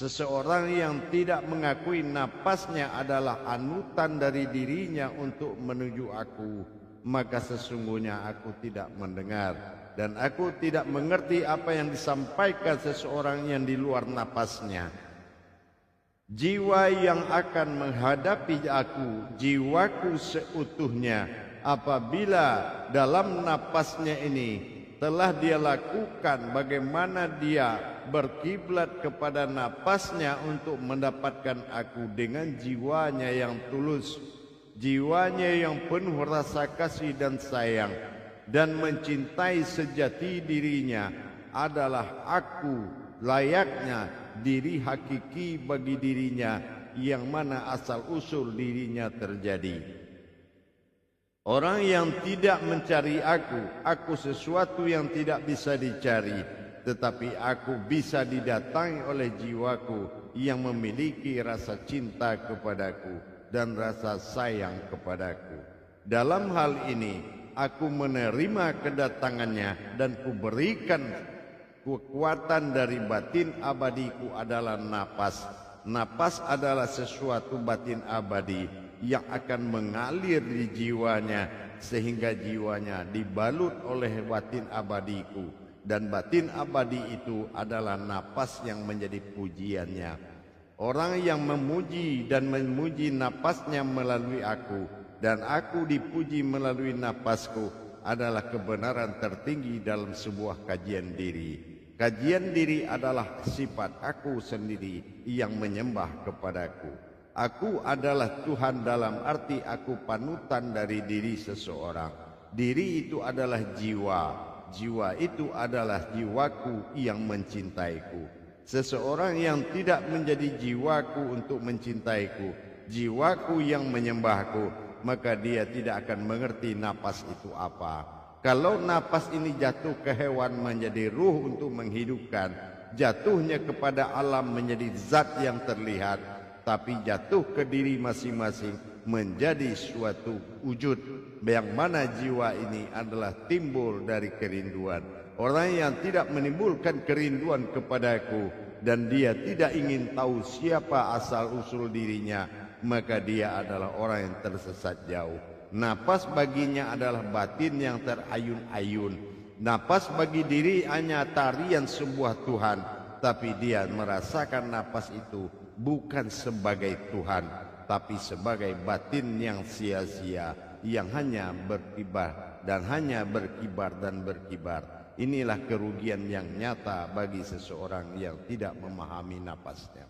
Seseorang yang tidak mengakui napasnya adalah anutan dari dirinya untuk menuju aku, maka sesungguhnya aku tidak mendengar dan aku tidak mengerti apa yang disampaikan seseorang yang di luar napasnya. Jiwa yang akan menghadapi aku, jiwaku seutuhnya, apabila dalam napasnya ini telah dia lakukan bagaimana dia berkiblat kepada napasnya untuk mendapatkan aku dengan jiwanya yang tulus, jiwanya yang penuh rasa kasih dan sayang, dan mencintai sejati dirinya adalah aku layaknya diri hakiki bagi dirinya yang mana asal usul dirinya terjadi. Orang yang tidak mencari aku sesuatu yang tidak bisa dicari, tetapi aku bisa didatangi oleh jiwaku yang memiliki rasa cinta kepadaku dan rasa sayang kepadaku. Dalam hal ini, aku menerima kedatangannya dan kuberikan kekuatan dari batin abadiku adalah napas. Napas adalah sesuatu batin abadi yang akan mengalir di jiwanya sehingga jiwanya dibalut oleh batin abadiku, dan batin abadi itu adalah napas yang menjadi pujiannya. Orang yang memuji dan memuji napasnya melalui aku dan aku dipuji melalui napasku adalah kebenaran tertinggi dalam sebuah kajian diri. Kajian diri adalah sifat aku sendiri yang menyembah kepadaku. Aku adalah Tuhan dalam arti aku panutan dari diri seseorang. Diri itu adalah jiwa. Jiwa itu adalah jiwaku yang mencintaiku. Seseorang yang tidak menjadi jiwaku untuk mencintaiku, jiwaku yang menyembahku, maka dia tidak akan mengerti napas itu apa. Kalau napas ini jatuh ke hewan menjadi ruh untuk menghidupkan, jatuhnya kepada alam menjadi zat yang terlihat, tapi jatuh ke diri masing-masing menjadi suatu wujud yang mana jiwa ini adalah timbul dari kerinduan. Orang yang tidak menimbulkan kerinduan kepadaku dan dia tidak ingin tahu siapa asal-usul dirinya, maka dia adalah orang yang tersesat jauh. Napas baginya adalah batin yang terayun-ayun. Napas bagi diri hanya tarian sebuah Tuhan, tapi dia merasakan napas itu bukan sebagai Tuhan, tapi sebagai batin yang sia-sia, yang hanya berkibar dan hanya berkibar dan berkibar. Inilah kerugian yang nyata bagi seseorang yang tidak memahami napasnya.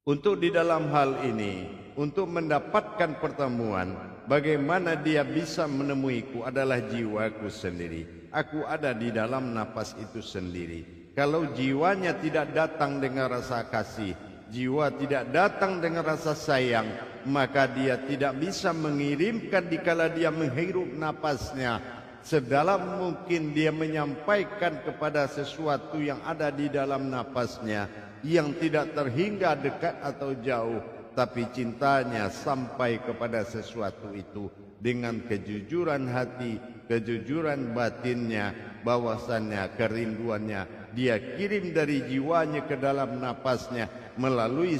Untuk di dalam hal ini, untuk mendapatkan pertemuan, bagaimana dia bisa menemuiku adalah jiwaku sendiri. Aku ada di dalam napas itu sendiri. Kalau jiwanya tidak datang dengan rasa kasih, jiwa tidak datang dengan rasa sayang, maka dia tidak bisa mengirimkan dikala dia menghirup napasnya. Sedalam mungkin dia menyampaikan kepada sesuatu yang ada di dalam napasnya, yang tidak terhingga dekat atau jauh, tapi cintanya sampai kepada sesuatu itu dengan kejujuran hati, kejujuran batinnya, bahwasannya kerinduannya dia kirim dari jiwanya ke dalam napasnya melalui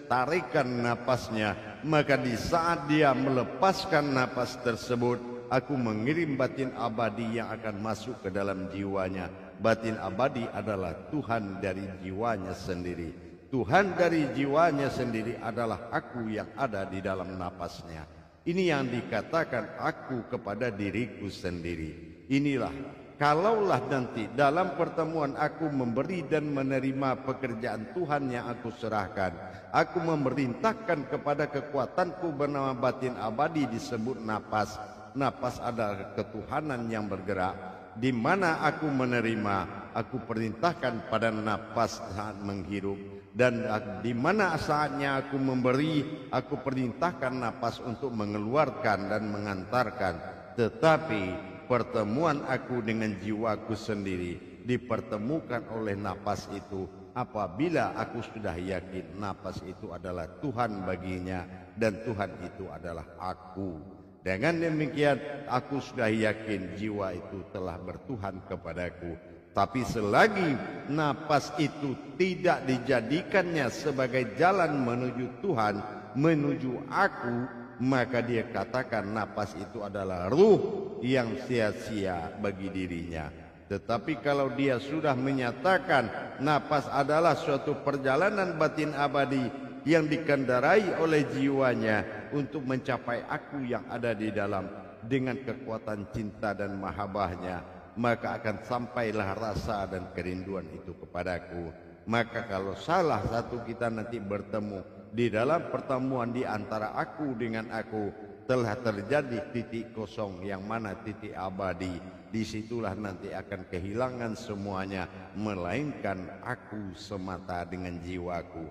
tarikan napasnya. Maka di saat dia melepaskan napas tersebut, aku mengirim batin abadi yang akan masuk ke dalam jiwanya. Batin abadi adalah Tuhan dari jiwanya sendiri. Tuhan dari jiwanya sendiri adalah aku yang ada di dalam napasnya. Ini yang dikatakan aku kepada diriku sendiri. Inilah, kalaulah nanti dalam pertemuan aku memberi dan menerima pekerjaan Tuhan yang aku serahkan, aku memerintahkan kepada kekuatanku bernama batin abadi disebut napas. Napas adalah ketuhanan yang bergerak. Di mana aku menerima, aku perintahkan pada napas saat menghirup, dan di mana saatnya aku memberi, aku perintahkan napas untuk mengeluarkan dan mengantarkan. Tetapi pertemuan aku dengan jiwaku sendiri dipertemukan oleh napas itu apabila aku sudah yakin napas itu adalah Tuhan baginya dan Tuhan itu adalah aku. Dengan demikian aku sudah yakin jiwa itu telah bertuhan kepadaku. Tapi selagi napas itu tidak dijadikannya sebagai jalan menuju Tuhan, menuju aku, maka dia katakan napas itu adalah ruh yang sia-sia bagi dirinya. Tetapi kalau dia sudah menyatakan napas adalah suatu perjalanan batin abadi yang dikendarai oleh jiwanya untuk mencapai aku yang ada di dalam dengan kekuatan cinta dan mahabbahnya, maka akan sampailah rasa dan kerinduan itu kepadaku. Maka kalau salah satu kita nanti bertemu di dalam pertemuan di antara aku dengan aku, telah terjadi titik kosong yang mana titik abadi. Disitulah nanti akan kehilangan semuanya, melainkan aku semata dengan jiwaku.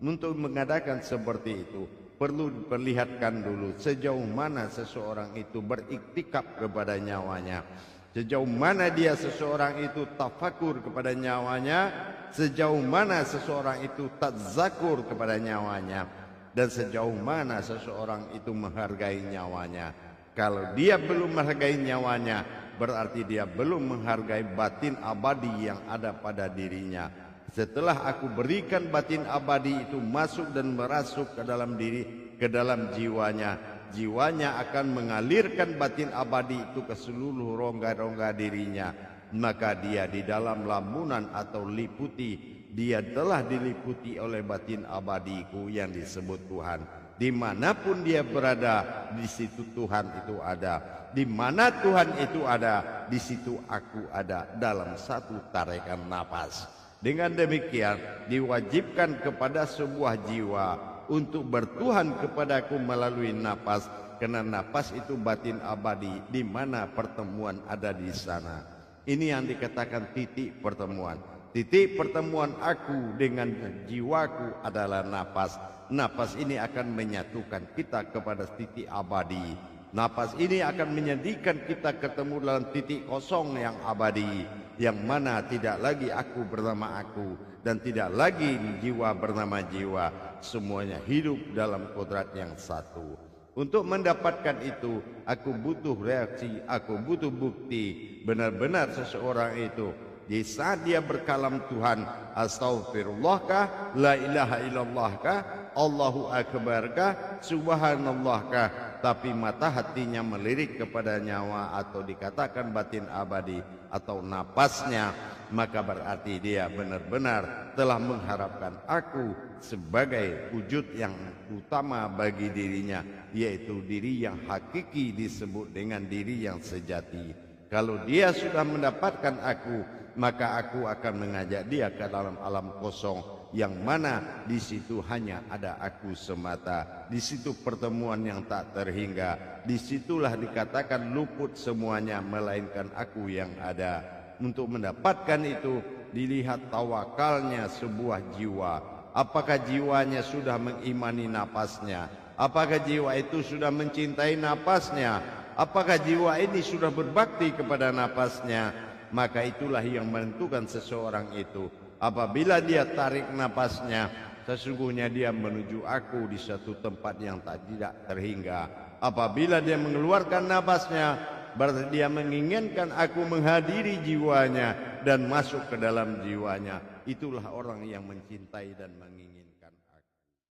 Untuk mengadakan seperti itu, perlu diperlihatkan dulu sejauh mana seseorang itu beriktikaf kepada nyawanya, sejauh mana dia seseorang itu tafakur kepada nyawanya, sejauh mana seseorang itu tadzakur kepada nyawanya, dan sejauh mana seseorang itu menghargai nyawanya. Kalau dia belum menghargai nyawanya, berarti dia belum menghargai batin abadi yang ada pada dirinya. Setelah aku berikan batin abadi itu masuk dan merasuk ke dalam diri, ke dalam jiwanya, jiwanya akan mengalirkan batin abadi itu ke seluruh rongga-rongga dirinya. Maka dia di dalam lamunan atau liputi, dia telah diliputi oleh batin abadiku yang disebut Tuhan. Dimanapun dia berada, di situ Tuhan itu ada. Di mana Tuhan itu ada, di situ aku ada dalam satu tarikan napas. Dengan demikian diwajibkan kepada sebuah jiwa untuk bertuhan kepadaku melalui napas, karena napas itu batin abadi di mana pertemuan ada di sana. Ini yang dikatakan titik pertemuan. Titik pertemuan aku dengan jiwaku adalah napas. Napas ini akan menyatukan kita kepada titik abadi. Napas ini akan menjadikan kita ketemu dalam titik kosong yang abadi, yang mana tidak lagi aku bernama aku dan tidak lagi jiwa bernama jiwa. Semuanya hidup dalam kodrat yang satu. Untuk mendapatkan itu, aku butuh reaksi, aku butuh bukti. Benar-benar seseorang itu di saat dia berkalam Tuhan, astaghfirullahkah, la ilaha illallahkah, Allahu akbarkah, subhanallahkah, tapi mata hatinya melirik kepada nyawa atau dikatakan batin abadi atau napasnya, maka berarti dia benar-benar telah mengharapkan aku sebagai wujud yang utama bagi dirinya, yaitu diri yang hakiki disebut dengan diri yang sejati. Kalau dia sudah mendapatkan aku, maka aku akan mengajak dia ke dalam alam kosong, yang mana di situ hanya ada aku semata. Di situ pertemuan yang tak terhingga. Disitulah dikatakan luput semuanya, melainkan aku yang ada. Untuk mendapatkan itu, dilihat tawakalnya sebuah jiwa. Apakah jiwanya sudah mengimani napasnya? Apakah jiwa itu sudah mencintai napasnya? Apakah jiwa ini sudah berbakti kepada napasnya? Maka itulah yang menentukan seseorang itu. Apabila dia tarik napasnya, sesungguhnya dia menuju aku di satu tempat yang tidak terhingga. Apabila dia mengeluarkan napasnya, berarti dia menginginkan aku menghadiri jiwanya dan masuk ke dalam jiwanya. Itulah orang yang mencintai dan menginginkan.